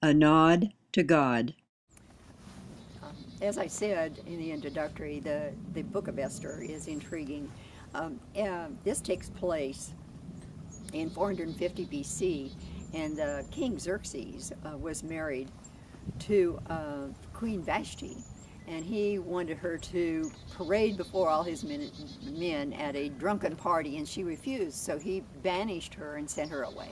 A Nod to God. As I said in the introductory, the book of Esther is intriguing. This takes place in 450 BC, and King Xerxes was married to Queen Vashti, and he wanted her to parade before all his men at a drunken party, and she refused, so he banished her and sent her away.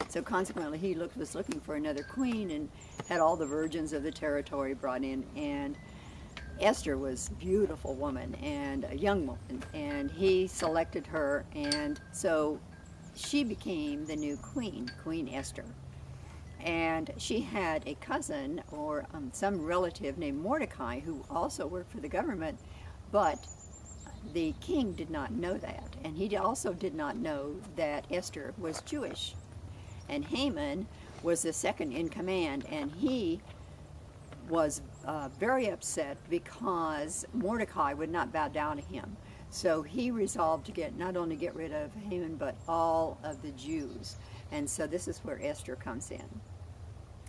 So consequently, was looking for another queen and had all the virgins of the territory brought in, and Esther was a beautiful woman and a young woman, and he selected her, and so she became the new queen, Queen Esther. And she had a cousin or some relative named Mordecai who also worked for the government, but the king did not know that, and he also did not know that Esther was Jewish. And Haman was the second in command, and he was very upset because Mordecai would not bow down to him. So he resolved to not only get rid of Haman, but all of the Jews. And so this is where Esther comes in.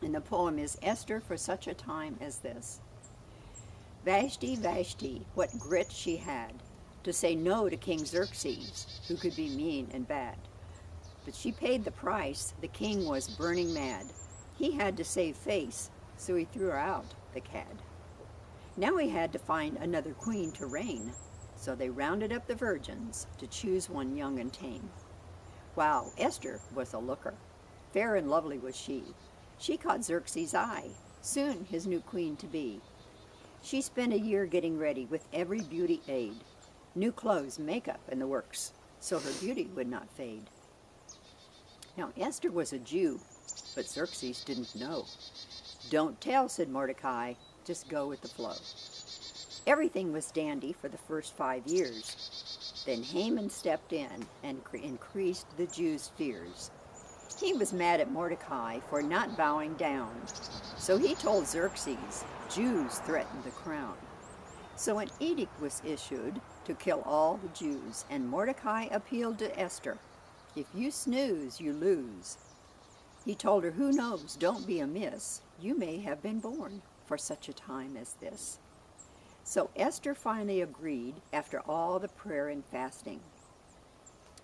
And the poem is Esther for such a time as this. Vashti, Vashti, what grit she had to say no to King Xerxes, who could be mean and bad. But she paid the price. The king was burning mad. He had to save face, so he threw her out, the cad. Now he had to find another queen to reign, so they rounded up the virgins to choose one young and tame. Wow, Esther was a looker. Fair and lovely was she. She caught Xerxes' eye, soon his new queen to be. She spent a year getting ready with every beauty aid, new clothes, makeup, and the works, so her beauty would not fade. Now Esther was a Jew, but Xerxes didn't know. Don't tell, said Mordecai, just go with the flow. Everything was dandy for the first 5 years. Then Haman stepped in and increased the Jews' fears. He was mad at Mordecai for not bowing down, so he told Xerxes Jews threatened the crown. So an edict was issued to kill all the Jews, and Mordecai appealed to Esther. If you snooze, you lose. He told her, who knows, don't be amiss. You may have been born for such a time as this. So Esther finally agreed after all the prayer and fasting.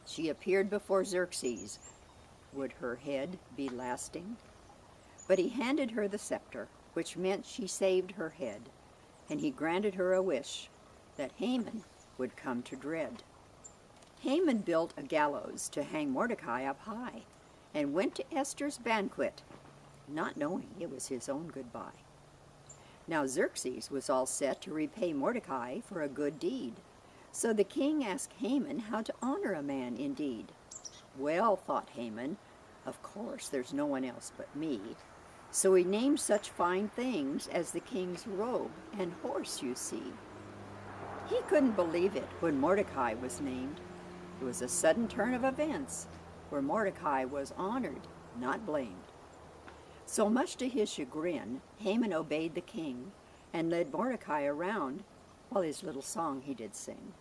She appeared before Xerxes. Would her head be lasting? But he handed her the scepter, which meant she saved her head, and he granted her a wish, that Haman would come to dread. Haman built a gallows to hang Mordecai up high, and went to Esther's banquet, not knowing it was his own goodbye. Now Xerxes was all set to repay Mordecai for a good deed, so the king asked Haman how to honor a man indeed. Well, thought Haman, of course there's no one else but me. So he named such fine things as the king's robe and horse, you see. He couldn't believe it when Mordecai was named. It was a sudden turn of events where Mordecai was honored, not blamed. So much to his chagrin, Haman obeyed the king and led Mordecai around while his little song he did sing.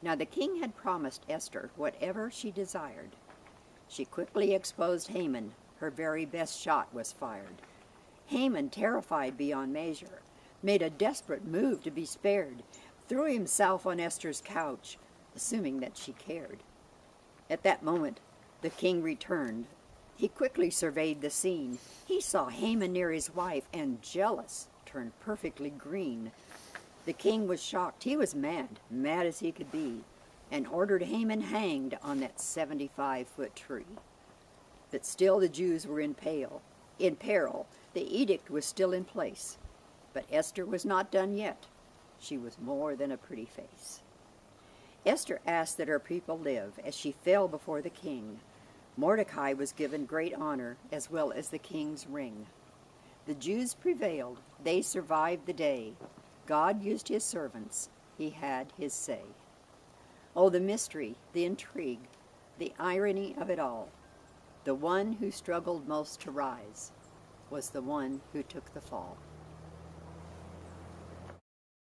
Now the king had promised Esther whatever she desired. She quickly exposed Haman. Her very best shot was fired. Haman, terrified beyond measure, made a desperate move to be spared, threw himself on Esther's couch, assuming that she cared. At that moment, the king returned. He quickly surveyed the scene. He saw Haman near his wife, and jealous, turned perfectly green. The king was shocked. He was mad, mad as he could be, and ordered Haman hanged on that 75-foot tree. But still the Jews were in peril. The edict was still in place. But Esther was not done yet. She was more than a pretty face. Esther asked that her people live as she fell before the king. Mordecai was given great honor as well as the king's ring. The Jews prevailed. They survived the day. God used his servants. He had his say. Oh, the mystery, the intrigue, the irony of it all. The one who struggled most to rise was the one who took the fall.